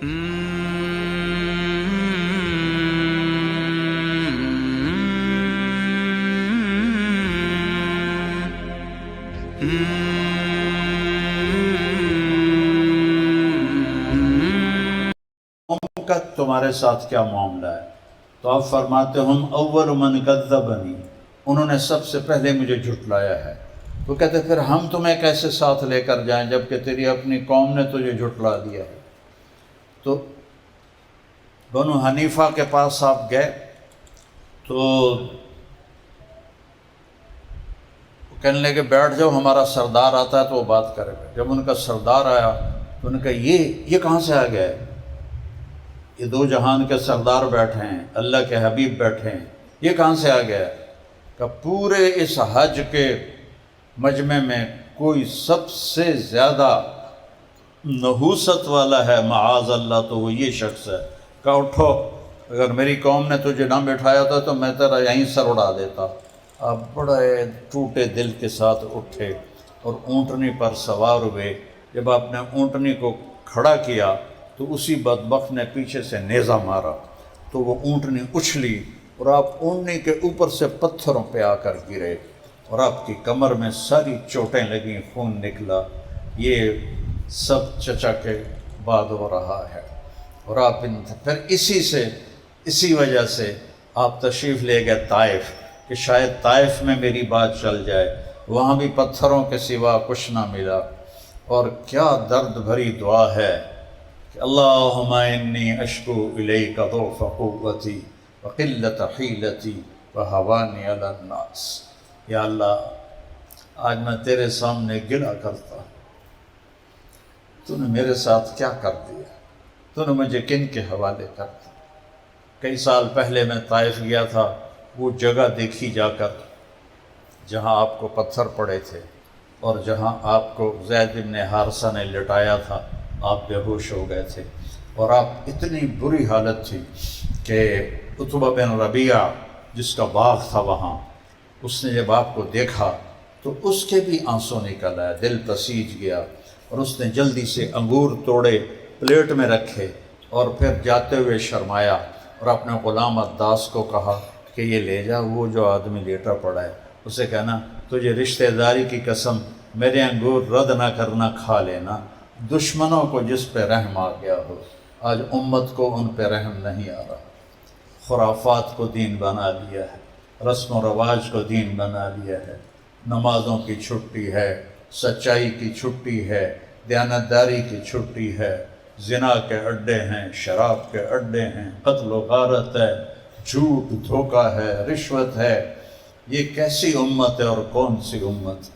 کا تمہارے ساتھ کیا معاملہ ہے؟ تو آپ فرماتے ہم اول من کذبنی، انہوں نے سب سے پہلے مجھے جھٹلایا ہے۔ تو کہتے پھر ہم تمہیں کیسے ساتھ لے کر جائیں جبکہ تیری اپنی قوم نے تجھے جھٹلا دیا ہے؟ تو بنو حنیفہ کے پاس آپ گئے تو کہنے لگے بیٹھ جاؤ، ہمارا سردار آتا ہے تو وہ بات کرے گا۔ جب ان کا سردار آیا تو انہوں نے کہا یہ کہاں سے آ گیا ہے؟ یہ دو جہان کے سردار بیٹھے ہیں، اللہ کے حبیب بیٹھے ہیں، یہ کہاں سے آ گیا ہے؟ کہ پورے اس حج کے مجمع میں کوئی سب سے زیادہ نحوست والا ہے معاذ اللہ تو وہ یہ شخص ہے۔ کہا اٹھو، اگر میری قوم نے تجھے نہ بٹھایا تھا تو میں تیرا یہیں سر اڑا دیتا۔ آپ بڑے ٹوٹے دل کے ساتھ اٹھے اور اونٹنی پر سوار ہوئے۔ جب آپ نے اونٹنی کو کھڑا کیا تو اسی بدبخت نے پیچھے سے نیزہ مارا تو وہ اونٹنی اچھلی اور آپ اونٹنی کے اوپر سے پتھروں پہ آ کر گرے اور آپ کی کمر میں ساری چوٹیں لگیں، خون نکلا۔ یہ سب چچا کے بعد ہو رہا ہے۔ اور آپ پھر اسی وجہ سے آپ تشریف لے گئے طائف کہ شاید طائف میں میری بات چل جائے، وہاں بھی پتھروں کے سوا کچھ نہ ملا۔ اور کیا درد بھری دعا ہے کہ اللہم انی اشکو الیک ضعف قوتی وقلت حیلتی وہوانی علی الناس۔ یا اللہ آج میں تیرے سامنے گلا کرتا ہوں، تو نے میرے ساتھ کیا کر دیا، تو نے مجھے کن کے حوالے کر دیا۔ کئی سال پہلے میں طائف گیا تھا، وہ جگہ دیکھی جا کر جہاں آپ کو پتھر پڑے تھے اور جہاں آپ کو زید بن حارثہ نے لٹایا تھا، آپ بے ہوش ہو گئے تھے اور آپ اتنی بری حالت تھی کہ عتبہ بن ربیعہ جس کا باغ تھا وہاں، اس نے جب آپ کو دیکھا تو اس کے بھی آنسو نکل آیا، دل پسیج گیا اور اس نے جلدی سے انگور توڑے، پلیٹ میں رکھے اور پھر جاتے ہوئے شرمایا اور اپنے غلام عداس کو کہا کہ یہ لے جا، وہ جو آدمی لیٹا پڑا ہے اسے کہنا تجھے رشتہ داری کی قسم میرے انگور رد نہ کرنا، کھا لینا۔ دشمنوں کو جس پہ رحم آ گیا ہو، آج امت کو ان پہ رحم نہیں آ رہا۔ خرافات کو دین بنا لیا ہے، رسم و رواج کو دین بنا لیا ہے، نمازوں کی چھٹی ہے، سچائی کی چھٹی ہے، دیانتداری کی چھٹی ہے، زنا کے اڈے ہیں، شراب کے اڈے ہیں، قتل و غارت ہے، جھوٹ دھوکہ ہے، رشوت ہے۔ یہ کیسی امت ہے اور کون سی امت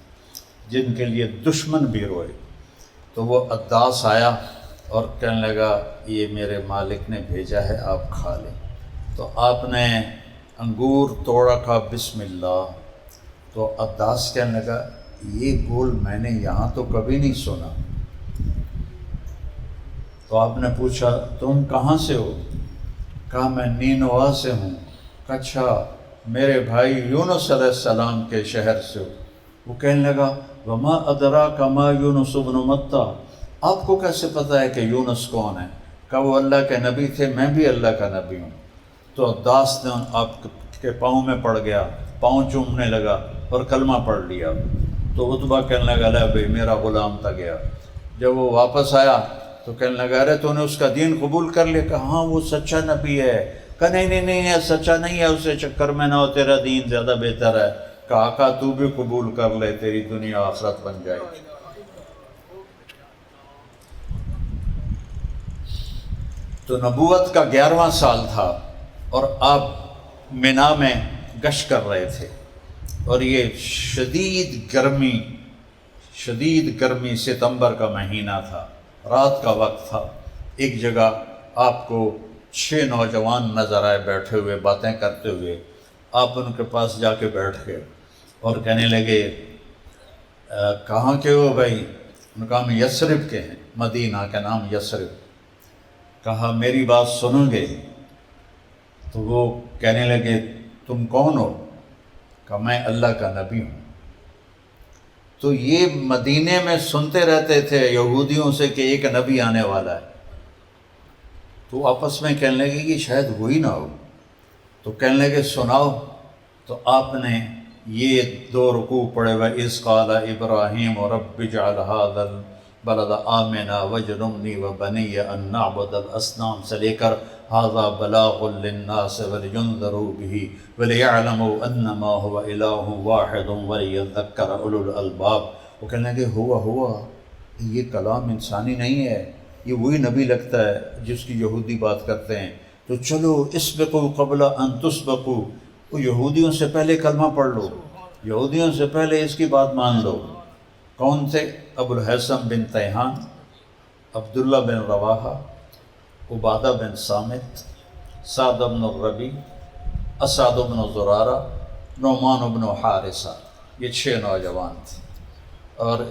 جن کے لیے دشمن بھی روئے۔ تو وہ عداس آیا اور کہنے لگا یہ میرے مالک نے بھیجا ہے، آپ کھا لیں۔ تو آپ نے انگور توڑا، کہا بسم اللہ۔ تو عداس کہنے لگا یہ بول میں نے یہاں تو کبھی نہیں سنا۔ تو آپ نے پوچھا تم کہاں سے ہو؟ کہا میں نینوا سے ہوں۔ اچھا میرے بھائی یونس علیہ السلام کے شہر سے ہو؟ وہ کہنے لگا وما ادراک ما یونس بن متى، آپ کو کیسے پتہ ہے کہ یونس کون ہے؟ کہا وہ اللہ کے نبی تھے، میں بھی اللہ کا نبی ہوں۔ تو عداس نے آپ کے پاؤں میں پڑ گیا، پاؤں چومنے لگا اور کلمہ پڑھ لیا۔ تو عتبہ کہنے لگا لے بھائی میرا غلام تھا گیا۔ جب وہ واپس آیا تو کہنے لگا ارے تو نے اس کا دین قبول کر لیا؟ کہا ہاں وہ سچا نبی ہے۔ کہا نہیں ہے، سچا نہیں ہے، اسے چکر میں نہ ہو، تیرا دین زیادہ بہتر ہے۔ کہا آقا تو بھی قبول کر لے، تیری دنیا آخرت بن جائے گی۔ تو نبوت کا 11واں سال تھا اور آپ مینا میں گشت کر رہے تھے اور یہ شدید گرمی ستمبر کا مہینہ تھا، رات کا وقت تھا۔ ایک جگہ آپ کو 6 نوجوان نظر آئے بیٹھے ہوئے باتیں کرتے ہوئے۔ آپ ان کے پاس جا کے بیٹھ گئے اور کہنے لگے کہاں کے ہو بھائی؟ ان کا ہم یثرب کے ہیں، مدینہ کا نام یثرب۔ کہا میری بات سنو گے؟ تو وہ کہنے لگے تم کون ہو؟ کہا میں اللہ کا نبی ہوں۔ تو یہ مدینے میں سنتے رہتے تھے یہودیوں سے کہ ایک نبی آنے والا ہے، تو آپس میں کہنے لگے کہ شاید وہی نہ ہو، تو کہنے لگے سناؤ، تو آپ نے یہ 2 رکوع پڑھے ہوئے، اذ قال ابراہیم رب اجعل هذا البلد آمنا واجنبنی وبنی ان نعبد الاصنام سے لے کر هذا بلاغ للناس ولینذروا به وليعلموا انما هو الہ واحد وليذکر اولو الالباب۔ وہ کہنے لگے ہوا یہ کلام انسانی نہیں ہے، یہ وہی نبی لگتا ہے جس کی یہودی بات کرتے ہیں، تو چلو اسبقوا قبل ان تسبقوا، وہ یہودیوں سے پہلے کلمہ پڑھ لو، یہودیوں سے پہلے اس کی بات مان لو۔ کون تھے؟ ابو الحسن بن تیہان، عبداللہ بن رواحہ، عبادہ بن صامت، سعد بن الربیع، اسعد بن زرارہ، نعمان بن حارثہ، یہ 6 نوجوان تھے، اور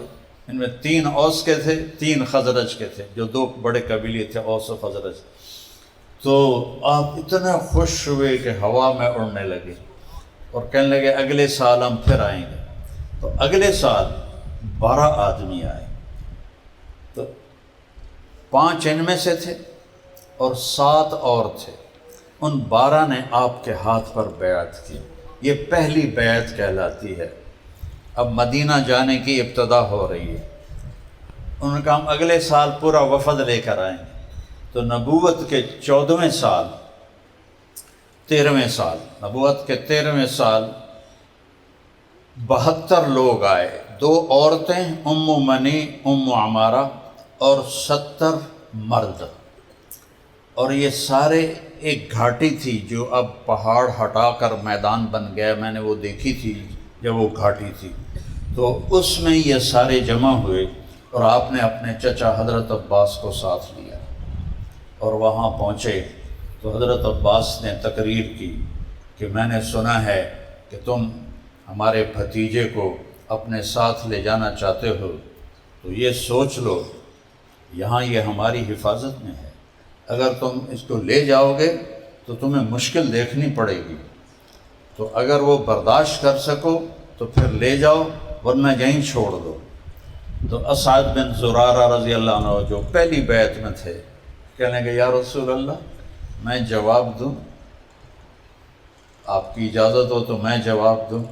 ان میں 3 اوس کے تھے، 3 خزرج کے تھے، جو 2 بڑے قبیلے تھے، اوس و خزرج۔ تو آپ اتنے خوش ہوئے کہ ہوا میں اڑنے لگے اور کہنے لگے اگلے سال ہم پھر آئیں گے۔ تو اگلے سال 12 آدمی آئے، تو 5 ان میں سے تھے اور 7 اور تھے، ان 12 نے آپ کے ہاتھ پر بیعت کی، یہ پہلی بیعت کہلاتی ہے۔ اب مدینہ جانے کی ابتدا ہو رہی ہے، انہوں نے کہا ہم اگلے سال پورا وفد لے کر آئیں گے۔ تو نبوت کے 14ویں سال، 13ویں سال، نبوت کے 13ویں سال 72 لوگ آئے، 2 عورتیں ام منی، ام عمارہ، اور 70 مرد، اور یہ سارے ایک گھاٹی تھی جو اب پہاڑ ہٹا کر میدان بن گیا، میں نے وہ دیکھی تھی جب وہ گھاٹی تھی، تو اس میں یہ سارے جمع ہوئے، اور آپ نے اپنے چچا حضرت عباس کو ساتھ لیا اور وہاں پہنچے تو حضرت عباس نے تقریر کی کہ میں نے سنا ہے کہ تم ہمارے بھتیجے کو اپنے ساتھ لے جانا چاہتے ہو، تو یہ سوچ لو یہاں یہ ہماری حفاظت میں ہے، اگر تم اس کو لے جاؤ گے تو تمہیں مشکل دیکھنی پڑے گی، تو اگر وہ برداشت کر سکو تو پھر لے جاؤ ورنہ یہیں چھوڑ دو۔ تو اسعد بن زرارہ رضی اللہ عنہ جو پہلی بیعت میں تھے کہنے کہ یا رسول اللہ میں جواب دوں، آپ کی اجازت ہو تو میں جواب دوں،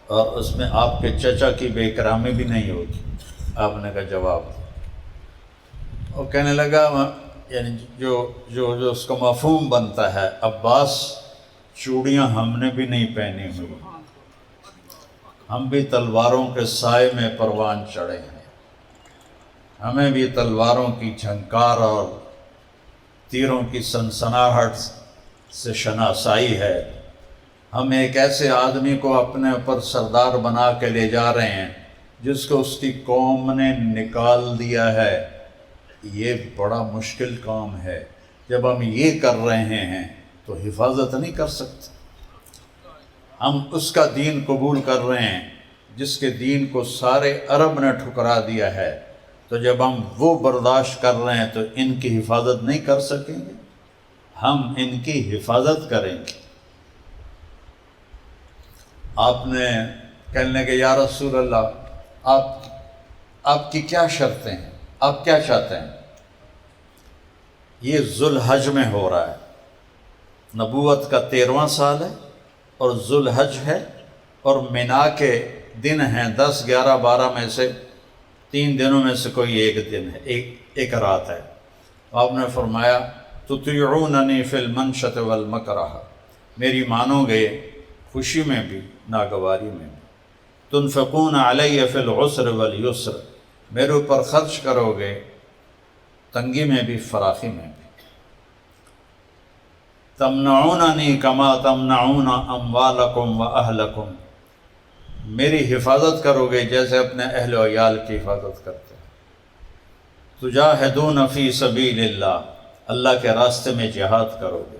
اور اس میں آپ کے چچا کی بے اکرامی بھی نہیں ہوگی۔ آپ نے کہا جواب دو۔ اور کہنے لگا یعنی جو اس کا مفہوم بنتا ہے، عباس چوڑیاں ہم نے بھی نہیں پہنی ہوئی، ہم بھی تلواروں کے سائے میں پروان چڑھے ہیں، ہمیں بھی تلواروں کی جھنکار اور تیروں کی سنسناہٹ سے شناسائی ہے، ہم ایک ایسے آدمی کو اپنے اوپر سردار بنا کے لے جا رہے ہیں جس کو اس کی قوم نے نکال دیا ہے، یہ بڑا مشکل کام ہے، جب ہم یہ کر رہے ہیں تو حفاظت نہیں کر سکتے، ہم اس کا دین قبول کر رہے ہیں جس کے دین کو سارے عرب نے ٹھکرا دیا ہے، تو جب ہم وہ برداشت کر رہے ہیں تو ان کی حفاظت نہیں کر سکیں گے، ہم ان کی حفاظت کریں گے۔ آپ نے کہنے لگے یا رسول اللہ آپ کی کیا شرطیں ہیں، آپ کیا چاہتے ہیں؟ یہ ذوالحج میں ہو رہا ہے، نبوت کا 13واں سال ہے اور ذوالحج ہے، اور مینا کے دن ہیں 10، 11، 12 میں سے 3 دنوں میں سے کوئی ایک دن ہے، ایک رات ہے۔ آپ نے فرمایا تطیعوننی فی المنشط والمکرہ، میری مانو گے خوشی میں بھی ناگواری میں بھی، تنفقون علی فی العسر والیسر، میرے اوپر خرچ کرو گے تنگی میں بھی فراخی میں بھی، تمنعوننی کما تمنعون اموالکم و اہلکم، میری حفاظت کرو گے جیسے اپنے اہل و عیال کی حفاظت کرتے ہیں، تجاہدون فی سبیل اللہ، اللہ کے راستے میں جہاد کرو گے،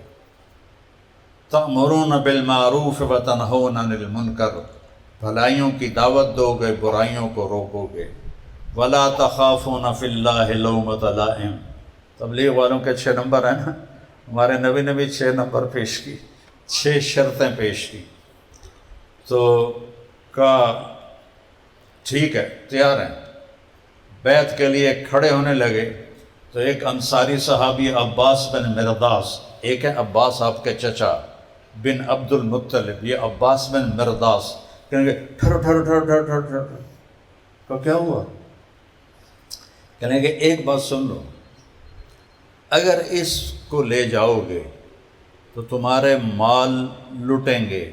تأمرون بالمعروف وتنہون عن المنکر، بھلائیوں کی دعوت دو گے برائیوں کو روکو گے، ولا تخافون فی اللہ لومۃ لائم، تبلیغ والوں کے 6 نمبر ہیں نا، ہمارے نبی نے بھی 6 نمبر پیش کی، 6 شرطیں پیش کی، تو کہا ٹھیک ہے تیار ہیں، بیعت کے لیے کھڑے ہونے لگے، تو ایک انصاری صحابی عباس بن مرداس، ایک ہے عباس آپ کے چچا بن عبد المطلب، یہ عباس بن مرداس، کہیں گے ٹھر ٹھر ٹھر ٹھر ٹھر ٹھر، تو کیا ہوا؟ کہنے گے ایک بات سن لو، اگر اس کو لے جاؤ گے تو تمہارے مال لٹیں گے،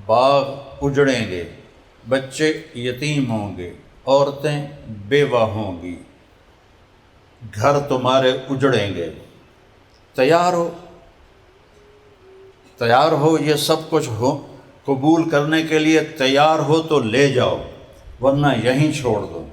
باغ اجڑیں گے، بچے یتیم ہوں گے، عورتیں بیوہ ہوں گی، گھر تمہارے اجڑیں گے، تیار ہو؟ تیار ہو یہ سب کچھ ہو قبول کرنے کے لیے؟ تیار ہو تو لے جاؤ ورنہ یہیں چھوڑ دو۔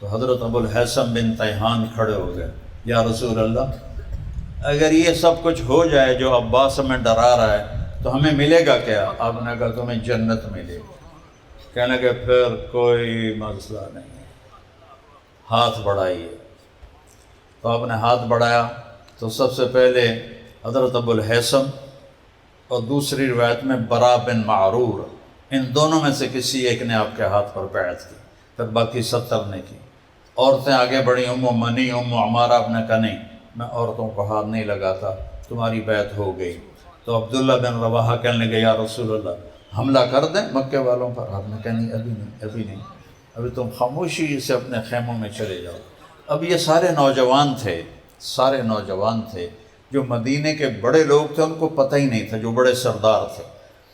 تو حضرت ابو الحیثم بن تیہان کھڑے ہو گئے، یا رسول اللہ اگر یہ سب کچھ ہو جائے جو عباس ہمیں ڈرا رہا ہے تو ہمیں ملے گا کیا؟ آپ نے کہا تمہیں جنت ملے گی۔ کہنے لگے پھر کوئی مسئلہ نہیں ہے، ہاتھ بڑھائیے۔ تو آپ نے ہاتھ بڑھایا تو سب سے پہلے حضرت ابو الحیثم اور دوسری روایت میں برا بن معرور، ان دونوں میں سے کسی ایک نے آپ کے ہاتھ پر بیعت کی، پھر باقی 70 نے کی۔ عورتیں آگے بڑھیں، ام منی ام عمارہ، آپ نے کہا نہیں میں عورتوں کو ہاتھ نہیں لگاتا، تمہاری بیعت ہو گئی۔ تو عبداللہ بن رواحہ کہنے لگے یا رسول اللہ حملہ کر دیں مکے والوں پر؟ آپ نے کہا نہیں ابھی نہیں، ابھی نہیں، ابھی تم خاموشی سے اپنے خیموں میں چلے جاؤ۔ اب یہ سارے نوجوان تھے، سارے نوجوان تھے، جو مدینے کے بڑے لوگ تھے ان کو پتہ ہی نہیں تھا، جو بڑے سردار تھے۔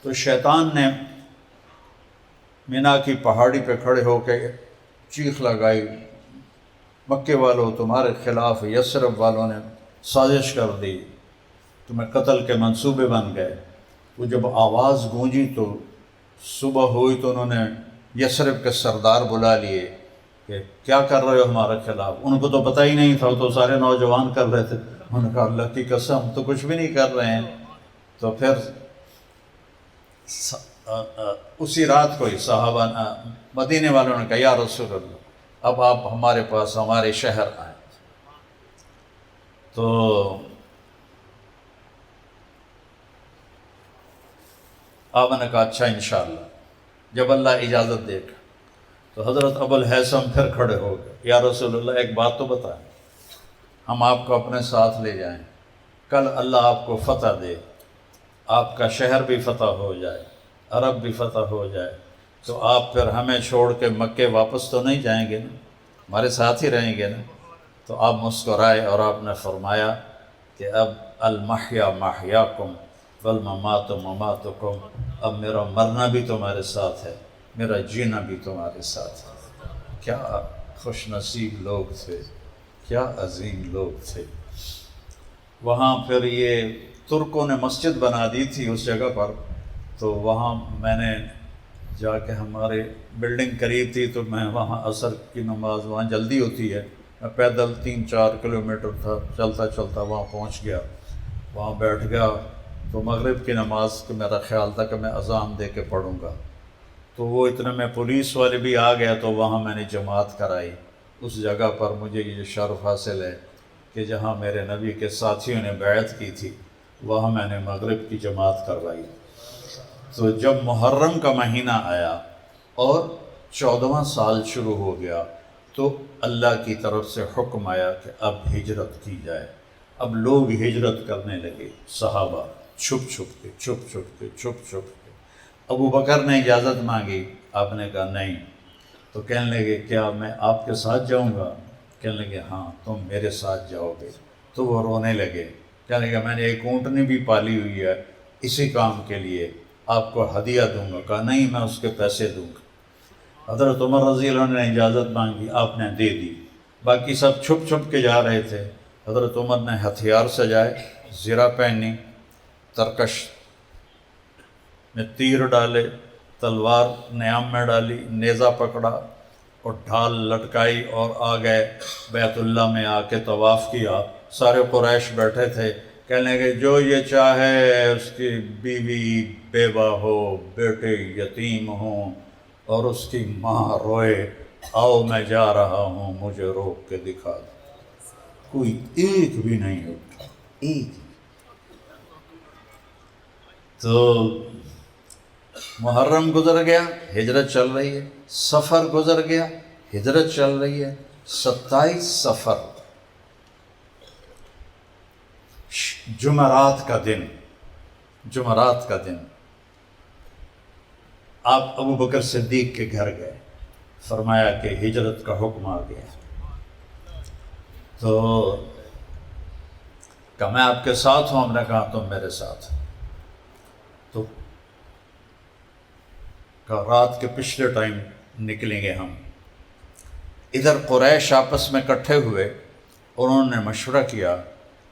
تو شیطان نے مینا کی پہاڑی پہ کھڑے ہو کے چیخ لگائی، مکے والوں تمہارے خلاف یثرب والوں نے سازش کر دی، تمہیں قتل کے منصوبے بن گئے۔ وہ جب آواز گونجی تو صبح ہوئی تو انہوں نے یثرب کے سردار بلا لیے کہ کیا کر رہے ہو ہمارے خلاف؟ ان کو تو پتہ ہی نہیں تھا، وہ تو سارے نوجوان کر رہے تھے۔ انہوں نے کہا اللہ کی قسم ہم تو کچھ بھی نہیں کر رہے ہیں۔ تو پھر اسی رات کو ہی صحابہ مدینے والوں نے کہا یا رسول اللہ اب آپ ہمارے پاس ہمارے شہر آئیں۔ تو آپ نے کہا اچھا انشاءاللہ، جب اللہ اجازت دے گا۔ تو حضرت ابو الحیثم پھر کھڑے ہو گئے، یا رسول اللہ ایک بات تو بتائیں، ہم آپ کو اپنے ساتھ لے جائیں، کل اللہ آپ کو فتح دے، آپ کا شہر بھی فتح ہو جائے، عرب بھی فتح ہو جائے، تو آپ پھر ہمیں چھوڑ کے مکے واپس تو نہیں جائیں گے نا، ہمارے ساتھ ہی رہیں گے نا؟ تو آپ مسکرائے اور آپ نے فرمایا کہ اب المحیا محیاکم والممات مماتکم، اب میرا مرنا بھی تمہارے ساتھ ہے، میرا جینا بھی تمہارے ساتھ ہے۔ کیا خوش نصیب لوگ تھے، کیا عظیم لوگ تھے۔ وہاں پھر یہ ترکوں نے مسجد بنا دی تھی اس جگہ پر، تو وہاں میں نے جا کے، ہمارے بلڈنگ قریب تھی تو میں وہاں عصر کی نماز وہاں جلدی ہوتی ہے، میں پیدل 3-4 کلومیٹر تھا چلتا چلتا وہاں پہنچ گیا، وہاں بیٹھ گیا۔ تو مغرب کی نماز کا میرا خیال تھا کہ میں اذان دے کے پڑھوں گا، تو وہ اتنے میں پولیس والے بھی آ گیا، تو وہاں میں نے جماعت کرائی۔ اس جگہ پر مجھے یہ شرف حاصل ہے کہ جہاں میرے نبی کے ساتھیوں نے بیعت کی تھی وہاں میں نے مغرب کی جماعت کروائی۔ تو جب محرم کا مہینہ آیا اور 14واں سال شروع ہو گیا تو اللہ کی طرف سے حکم آیا کہ اب ہجرت کی جائے۔ اب لوگ ہجرت کرنے لگے، صحابہ چھپ چھپ کے چھپ چھپ کے چھپ چھپ کے۔ ابو بکر نے اجازت مانگی، آپ نے کہا نہیں۔ تو کہنے لگے کیا میں آپ کے ساتھ جاؤں گا؟ کہنے لگے ہاں تم میرے ساتھ جاؤ گے۔ تو وہ رونے لگے، کہنے لگے میں نے ایک اونٹنی بھی پالی ہوئی ہے اسی کام کے لیے، آپ کو ہدیہ دوں گا۔ کہا نہیں میں اس کے پیسے دوں گا۔ حضرت عمر رضی اللہ عنہ نے اجازت مانگی، آپ نے دے دی۔ باقی سب چھپ چھپ کے جا رہے تھے۔ حضرت عمر نے ہتھیار سجائے، زرہ پہنی، ترکش میں تیر ڈالے، تلوار نیام میں ڈالی، نیزہ پکڑا اور ڈھال لٹکائی اور آ گئے بیت اللہ میں، آ کے طواف کیا۔ سارے قریش بیٹھے تھے، کہنے لگے جو یہ چاہے اس کی بیوی بیوہ ہو، بیٹے یتیم ہوں اور اس کی ماں روئے، آؤ میں جا رہا ہوں، مجھے روک کے دکھا دو۔ کوئی ایک بھی نہیں اٹھا، ایک۔ تو محرم گزر گیا، ہجرت چل رہی ہے، سفر گزر گیا، ہجرت چل رہی ہے۔ 27 سفر جمعرات کا دن آپ ابو بکر صدیق کے گھر گئے، فرمایا کہ ہجرت کا حکم آ گیا، تو کہا میں آپ کے ساتھ ہوں، ہم نے کہا تم میرے ساتھ، تو کہا رات کے پچھلے ٹائم نکلیں گے ہم۔ ادھر قریش آپس میں اکٹھے ہوئے، انہوں نے مشورہ کیا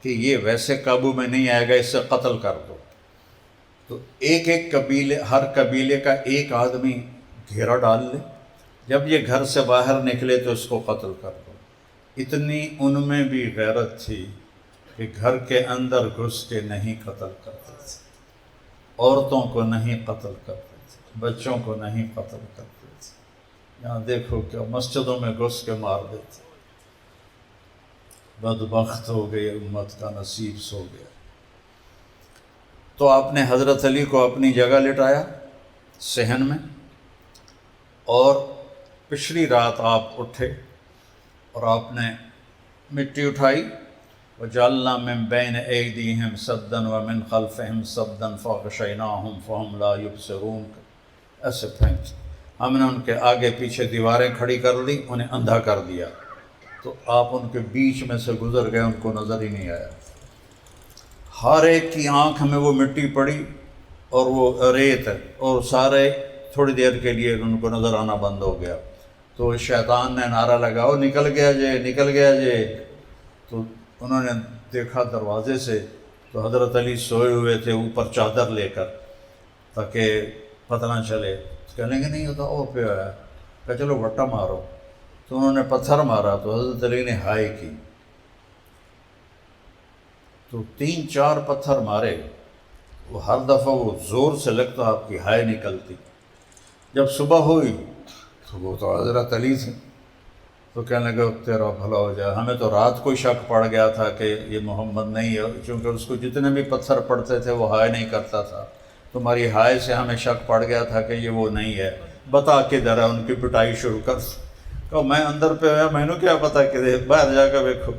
کہ یہ ویسے قابو میں نہیں آئے گا، اس سے قتل کر دو۔ تو ہر قبیلے کا ایک آدمی گھیرا ڈال لے، جب یہ گھر سے باہر نکلے تو اس کو قتل کر دو۔ اتنی ان میں بھی غیرت تھی کہ گھر کے اندر گھس کے نہیں قتل کرتے تھے، عورتوں کو نہیں قتل کرتے تھے، بچوں کو نہیں قتل کرتے تھے۔ یہاں دیکھو کہ مسجدوں میں گھس کے مار دیتے۔ بدبخت ہو گئی امت کا، نصیب سو گیا۔ تو آپ نے حضرت علی کو اپنی جگہ لٹایا صحن میں، اور پچھلی رات آپ اٹھے اور آپ نے مٹی اٹھائی، وَجَعَلْنَا مِن بَيْنِ أَيْدِيهِمْ سَدًّا وَمِن خَلْفِهِمْ سَدًّا فَأَغْشَيْنَاهُمْ فَهُمْ لَا يُبْصِرُونَ، ایسے پھینک ہم نے ان کے آگے پیچھے دیواریں کھڑی کر لی، انہیں اندھا کر دیا، تو آپ ان کے بیچ میں سے گزر گئے، ان کو نظر ہی نہیں آیا۔ ہر ایک کی آنکھ میں وہ مٹی پڑی اور وہ ریت، اور سارے تھوڑی دیر کے لیے ان کو نظر آنا بند ہو گیا۔ تو شیطان نے نعرہ لگا، او نکل گیا جے۔ تو انہوں نے دیکھا دروازے سے تو حضرت علی سوئے ہوئے تھے اوپر چادر لے کر، تاکہ پتہ نہ چلے۔ کہنے کہ نہیں ہوتا او پہ آیا، کہ چلو بٹا مارو۔ تو انہوں نے پتھر مارا تو حضرت علی نے ہائے کی، تو 3-4 پتھر مارے، وہ ہر دفعہ وہ زور سے لگتا، آپ کی ہائے نکلتی۔ جب صبح ہوئی تو وہ تو حضرت علی تھے، تو کہنے لگے تیرا بھلا ہو جائے، ہمیں تو رات کو شک پڑ گیا تھا کہ یہ محمد نہیں ہے، چونکہ اس کو جتنے بھی پتھر پڑتے تھے وہ ہائے نہیں کرتا تھا، تمہاری ہائے سے ہمیں شک پڑ گیا تھا کہ یہ وہ نہیں ہے، بتا کے ذرا ان کی پٹائی شروع کر۔ کہ میں اندر پہ آیا، میں نے کیا پتا کہ باہر جا کے دیکھو۔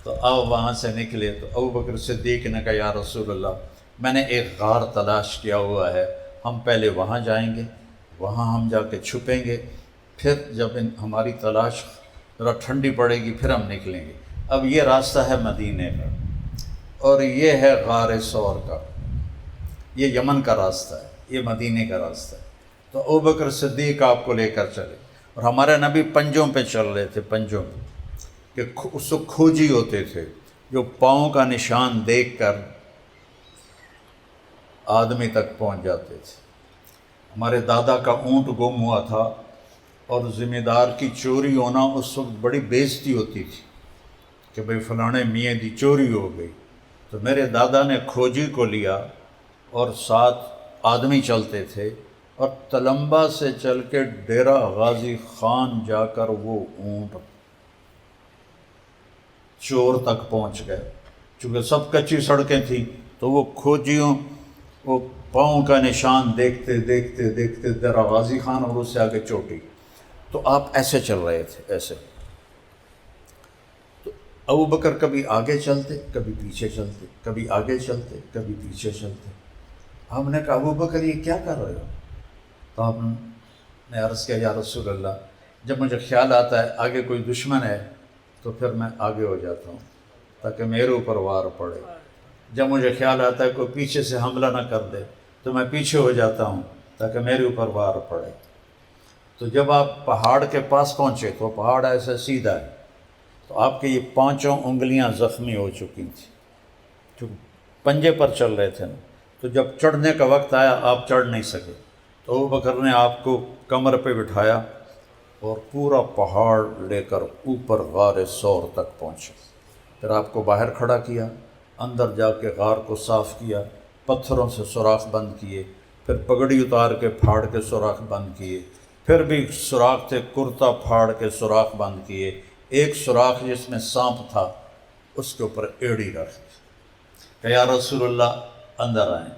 تو وہاں سے نکلے تو ابو بکر صدیق نے کہا یا رسول اللہ، میں نے ایک غار تلاش کیا ہوا ہے، ہم پہلے وہاں جائیں گے، وہاں ہم جا کے چھپیں گے، پھر جب ہماری تلاش ذرا ٹھنڈی پڑے گی پھر ہم نکلیں گے۔ اب یہ راستہ ہے مدینے کا، اور یہ ہے غار ثور کا، یہ یمن کا راستہ ہے، یہ مدینے کا راستہ ہے۔ تو ابو بکر صدیق آپ کو لے کر چلے، اور ہمارے نبی پنجوں پہ چل رہے تھے، پنجوں پہ، کہ اس کو کھوجی ہوتے تھے، جو پاؤں کا نشان دیکھ کر آدمی تک پہنچ جاتے تھے۔ ہمارے دادا کا اونٹ گم ہوا تھا، اور ذمہ دار کی چوری ہونا اس وقت بڑی بےعزتی ہوتی تھی کہ بھئی فلانے میاں دی چوری ہو گئی۔ تو میرے دادا نے کھوجی کو لیا، اور 7 آدمی چلتے تھے، اور تلمبا سے چل کے ڈیرہ غازی خان جا کر وہ اونٹ چور تک پہنچ گئے۔ چونکہ سب کچی سڑکیں تھیں تو وہ کھوجیوں وہ پاؤں کا نشان دیکھتے دیکھتے دیکھتے ڈیرہ غازی خان، اور اس سے آگے چوٹی۔ تو آپ ایسے چل رہے تھے، ایسے۔ تو ابو بکر کبھی آگے چلتے، کبھی پیچھے چلتے، کبھی آگے چلتے، کبھی پیچھے چلتے۔ ہم نے کہا ابو بکر یہ کیا کر رہے ہو؟ تو آپ نے عرض کیا یا رسول اللہ، جب مجھے خیال آتا ہے آگے کوئی دشمن ہے تو پھر میں آگے ہو جاتا ہوں تاکہ میرے اوپر وار پڑے، جب مجھے خیال آتا ہے کوئی پیچھے سے حملہ نہ کر دے تو میں پیچھے ہو جاتا ہوں تاکہ میرے اوپر وار پڑے۔ تو جب آپ پہاڑ کے پاس پہنچے تو پہاڑ ایسا سیدھا ہے، تو آپ کی یہ 5 انگلیاں زخمی ہو چکی تھیں، جو پنجے پر چل رہے تھے نا، تو جب چڑھنے کا وقت آیا آپ چڑھ نہیں سکے، تو ابو بکر نے آپ کو کمر پہ بٹھایا اور پورا پہاڑ لے کر اوپر غار ثور تک پہنچے۔ پھر آپ کو باہر کھڑا کیا، اندر جا کے غار کو صاف کیا، پتھروں سے سوراخ بند کیے، پھر پگڑی اتار کے پھاڑ کے سوراخ بند کیے، پھر بھی سوراخ تھے، کرتا پھاڑ کے سوراخ بند کیے، ایک سوراخ جس میں سانپ تھا اس کے اوپر ایڑی رکھ دی کہ یا رسول اللہ اندر آئیں۔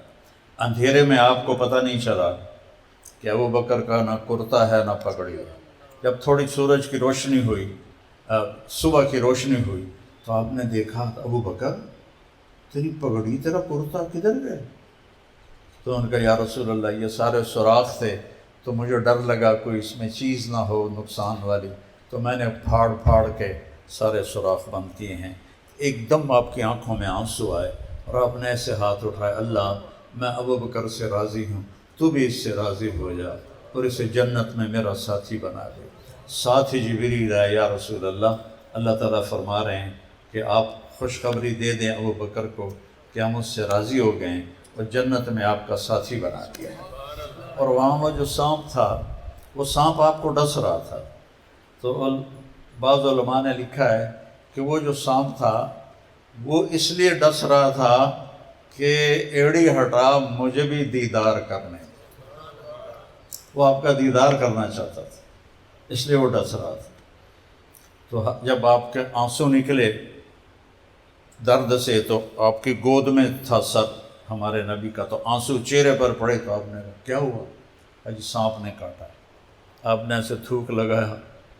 اندھیرے میں آپ کو پتہ نہیں چلا کہ ابو بکر کا نہ کرتا ہے نہ پگڑی ہے۔ جب تھوڑی سورج کی روشنی ہوئی، صبح کی روشنی ہوئی، تو آپ نے دیکھا ابو بکر تیری پگڑی تیرا کرتا کدھر گئے؟ تو ان کا یا رسول اللہ یہ سارے سوراخ تھے تو مجھے ڈر لگا کوئی اس میں چیز نہ ہو نقصان والی، تو میں نے پھاڑ پھاڑ کے سارے سوراخ بند کیے ہیں۔ ایک دم آپ کی آنکھوں میں آنسو آئے اور آپ نے ایسے ہاتھ اٹھائے، اللہ میں ابو بکر سے راضی ہوں، تو بھی اس سے راضی ہو جا اور اسے جنت میں میرا ساتھی بنا دے۔ ساتھ ہی جبریل آئے، یا رسول اللہ تعالیٰ فرما رہے ہیں کہ آپ خوشخبری دے دیں ابو بکر کو کہ ہم اس سے راضی ہو گئے ہیں اور جنت میں آپ کا ساتھی بنا دیا ہے۔ اور وہاں وہ جو سانپ تھا، وہ سانپ آپ کو ڈس رہا تھا، تو بعض علماء نے لکھا ہے کہ وہ جو سانپ تھا وہ اس لیے ڈس رہا تھا کہ ایڑی ہٹا مجھے بھی دیدار کرنے، وہ آپ کا دیدار کرنا چاہتا تھا، اس لیے وہ ڈس رہا تھا۔ تو جب آپ کے آنسو نکلے درد سے تو آپ کی گود میں تھا سر ہمارے نبی کا، تو آنسو چہرے پر پڑے تو آپ نے کہا کیا ہوا؟ اجی سانپ نے کاٹا۔ آپ نے ایسے تھوک لگایا،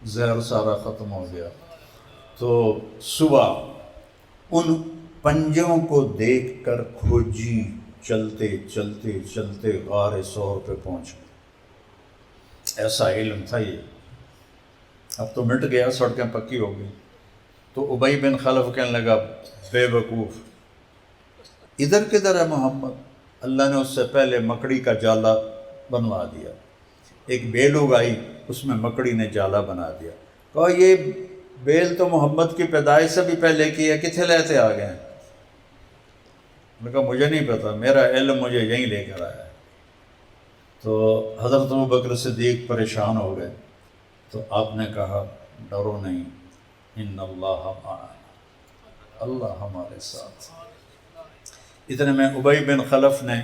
زہر سارا ختم ہو گیا۔ تو صبح ان پنجوں کو دیکھ کر کھوجی چلتے چلتے چلتے غار ثور پہ پہنچ گئے۔ ایسا علم تھا یہ، اب تو مٹ گیا، سڑکیں پکی ہو گئی۔ تو ابی بن خلف کہنے لگا بے وقوف، ادھر کدھر ہے محمد؟ اللہ نے اس سے پہلے مکڑی کا جالا بنوا دیا، ایک بیل اگائی اس میں مکڑی نے جالا بنا دیا، کہا یہ بیل تو محمد کی پیدائش سے بھی پہلے کی ہے، کتنے لیتے آ گئے ہیں؟ میں کہا مجھے نہیں پتا، میرا علم مجھے یہیں لے کر آیا ہے۔ تو حضرت ابوبکر صدیق پریشان ہو گئے، تو آپ نے کہا ڈرو نہیں، ان اللہ معنا، اللہ ہمارے ساتھ۔ اتنے میں ابی بن خلف نے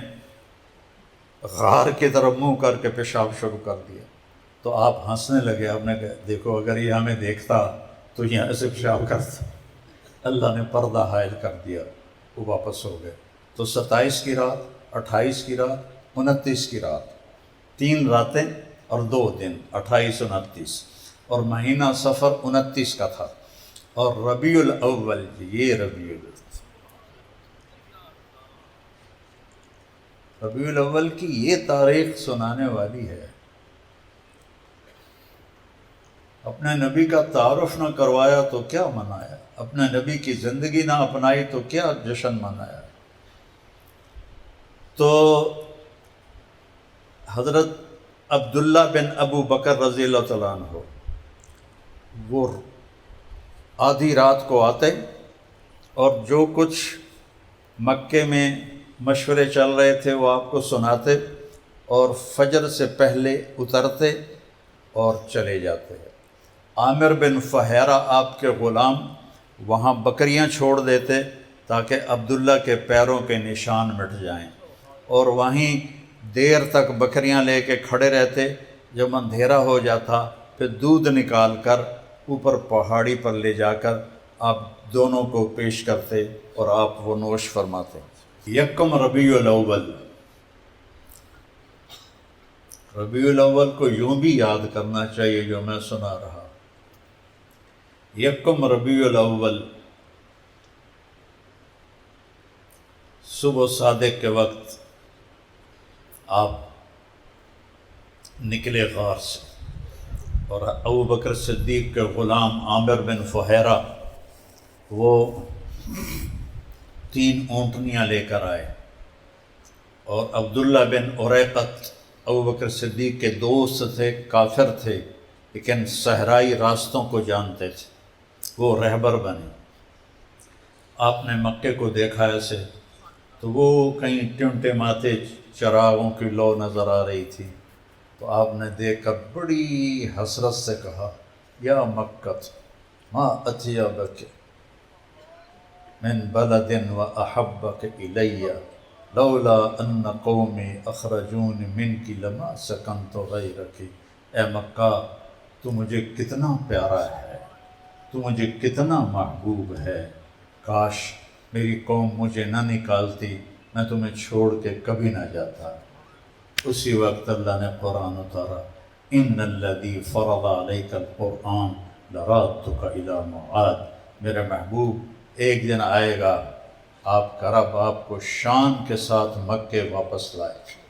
غار کی طرف منہ کر کے پیشاب شروع کر دیا، تو آپ ہنسنے لگے، آپ نے کہا دیکھو اگر یہ ہمیں دیکھتا تو یہاں سے پیشاب کرتا۔ اللہ نے پردہ حائل کر دیا، وہ واپس ہو گئے۔ تو 27 کی رات، 28 کی رات، 29 کی رات، 3 راتیں اور 2 دن، 28 29، اور مہینہ صفر 29 کا تھا، اور ربیع الاول، یہ ربیع الاول کی یہ تاریخ سنانے والی ہے۔ اپنے نبی کا تعارف نہ کروایا تو کیا منایا، اپنے نبی کی زندگی نہ اپنائی تو کیا جشن منایا۔ تو حضرت عبداللہ بن ابو بکر رضی اللہ تعالیٰ عنہ وہ آدھی رات کو آتے اور جو کچھ مکے میں مشورے چل رہے تھے وہ آپ کو سناتے، اور فجر سے پہلے اترتے اور چلے جاتے۔ عامر بن فہیرہ آپ کے غلام وہاں بکریاں چھوڑ دیتے تاکہ عبداللہ کے پیروں کے نشان مٹ جائیں، اور وہیں دیر تک بکریاں لے کے کھڑے رہتے۔ جب اندھیرا ہو جاتا پھر دودھ نکال کر اوپر پہاڑی پر لے جا کر آپ دونوں کو پیش کرتے اور آپ وہ نوش فرماتے۔ یکم ربیع الاول، ربیع الاول کو یوں بھی یاد کرنا چاہیے جو میں سنا رہا۔ یکم ربیع الاول، صبح صادق کے وقت آپ نکلے غار سے، اور ابوبکر صدیق کے غلام عامر بن فہیرہ وہ 3 اونٹنیاں لے کر آئے، اور عبداللہ بن اریقت ابوبکر صدیق کے دوست تھے، کافر تھے لیکن صحرائی راستوں کو جانتے تھے، وہ رہبر بنے۔ آپ نے مکے کو دیکھا ایسے، تو وہ کہیں ٹمٹماتے چراغوں کی لو نظر آ رہی تھی، تو آپ نے دیکھ کر بڑی حسرت سے کہا یا مکۃ ما اطیبک من بلد و احبک الی لولا ان قومی اخرجون منک لما سکنت غیرک۔ اے مکہ، تو مجھے کتنا پیارا ہے، تو مجھے کتنا محبوب ہے، کاش میری قوم مجھے نہ نکالتی، میں تمہیں چھوڑ کے کبھی نہ جاتا۔ اسی وقت اللہ نے قرآن اتارا، ان الذی فرض علیک القرآن لرادک الی معاد۔ میرے محبوب، ایک دن آئے گا آپ کا رب آپ کو شان کے ساتھ مکے واپس لائے۔